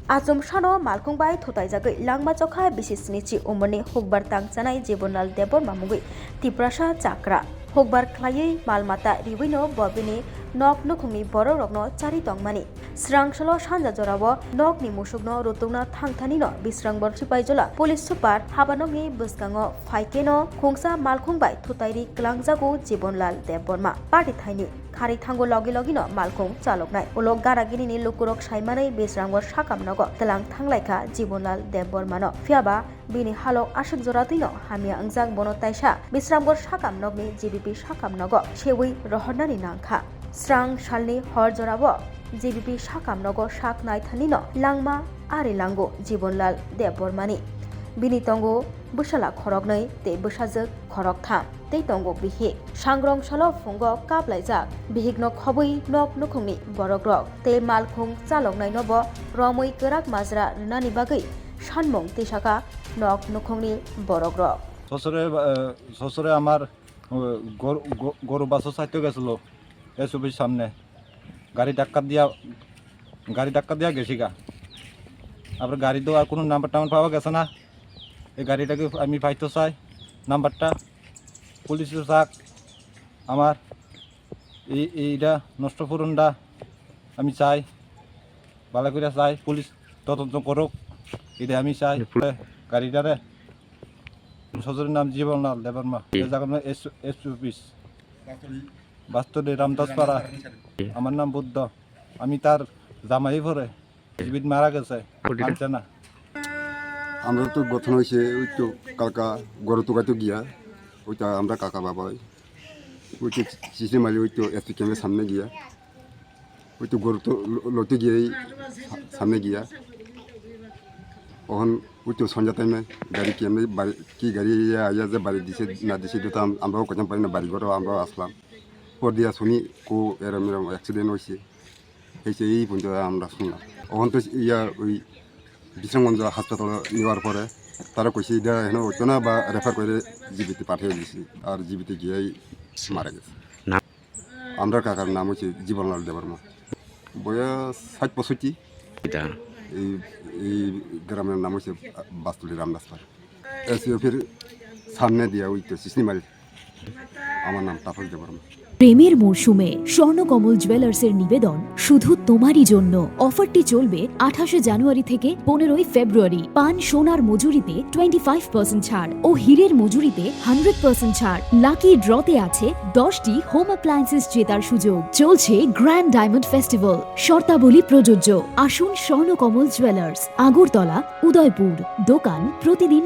Azumshano Malkungbai Thotaijagai Langma Chokha Bisisnichi Umani Hokbar Tangchanai Jibonal Debor Mamugui Tiprasha Chakra Hokbar Klayei Malmata Riwino Bobini Nok Nukumi Boro Rogno Chari Tongmani Srangshalo Shanja Jorawo Nok ni Musugno Rotungna Thangthanino Bisrang Borchipai Police Super Habanongi Buskango Faikeno Khongsa Malkungbai Thotairi Klangjago Jibonlal Deborma Party Thaini Khari Thango Logi Logino Malkung Chaloknai Ulok Garagini Lukurok Shaimanai Bisrangor Shakamnogo Telang Thanglaika Jibonlal Debormano Fiaba Bini Halok Ashik Joratino Hamia Angjak Bono Taisha Bisrangor Shakamnogni GBP Shakamnogo Shewi Rohonani Nangkha Srang Shalni Hor Jorabo GBP Shakamnogo Shak Naithanino Langma Ari Lango Jibonlal Debormani Bini Tongo Bushala Khorognai Te Bushajak Khorok Tham Tei Tongo Bihik Sangrong Shalo Fungo Kaplaijak Bihikno Khobui Nok Nukhungni Borogrok Te Malkhung Chalognai Nobo Romui Kerak Majra Rinani Bagai Sanmung Tisaka Nok Nukhungni Borogrok Sosore আমার গরু বাছুর চাইতে গেছিল এসবির সামনে গাড়ি ধাক্কা দিয়া গেছি গা আবার গাড়ি তো আর কোনো নাম্বার টাম্বার পাওয়া গেছে না এই গাড়িটাকে আমি পাইতে চাই নাম্বারটা পুলিশের চাক আমার এইটা নষ্ট করুনটা আমি চাই ভালো করে চাই পুলিশ তদন্ত করুক এটা আমি চাই গাড়িটারে সজরের নাম জীবনলাল দেববর্মা জায়গার এস বাস্তবে রামদাস পাড়া আমার নাম বুদ্ধ আমি তার জামাই পরে জীবিত মারা গেছে আনছে না আমরা তো গঠন হয়েছে ওই তো কালকা গড় তোকাতে গিয়া ওইটা আমরা কাকা বাবা ওই তো চিঠি মারি ওই তো এসপি ক্যাম্পের সামনে গিয়া ওই তো গড় তো লতে গিয়েই সামনে গিয়া তখন ওই তো সন্ধ্যা টাইমে গাড়ি কেমনি বাড়ি কি গাড়ি আইয়া যে বাড়ি দিছে না দিছে তো আমরাও কোথাও পারি না বাড়ি ঘরেও আমরাও আসলাম পর দিয়া শুনি এরম অ্যাক্সিডেন্ট হয়েছে এই পর্যন্ত আমরা শুনলাম তখন তো ওই বিশ্রামগঞ্জ হাসপাতালে নেওয়ার পরে তারা কইছে এটা হেন হতো না বা রেফার করে জীবিতে পাঠিয়ে দিয়েছি আর জীবিতে গিয়েই মারা গেছে আমরা কাকার নাম হচ্ছে জীবনলাল দেববর্মা বয়স ৬৫ এই গ্রামের নাম হচ্ছে বাস্তুলি রামদাস পাড়া এসিওফের সামনে দিয়া ওই তো সিসনিমারি আমার নাম তাপস দেববর্মা প্রেমের মরশুমে স্বর্ণকমল জুয়েলার্সের নিবেদন শুধু তোমারই জন্য অফারটি চলবে ২৮ জানুয়ারি থেকে ১৫ ফেব্রুয়ারি পান সোনার মজুরিতে 25% ছাড় ও হীরের মজুরিতে 100% ছাড় লাকি ড্রতে আছে 10টি হোম অ্যাপ্লায়েন্সেস জেতার সুযোগ চলছে গ্র্যান্ড ডায়মন্ড ফেস্টিভ্যাল শর্তাবলী প্রযোজ্য আসুন স্বর্ণকমল জুয়েলার্স আগরতলা উদয়পুর দোকান প্রতিদিন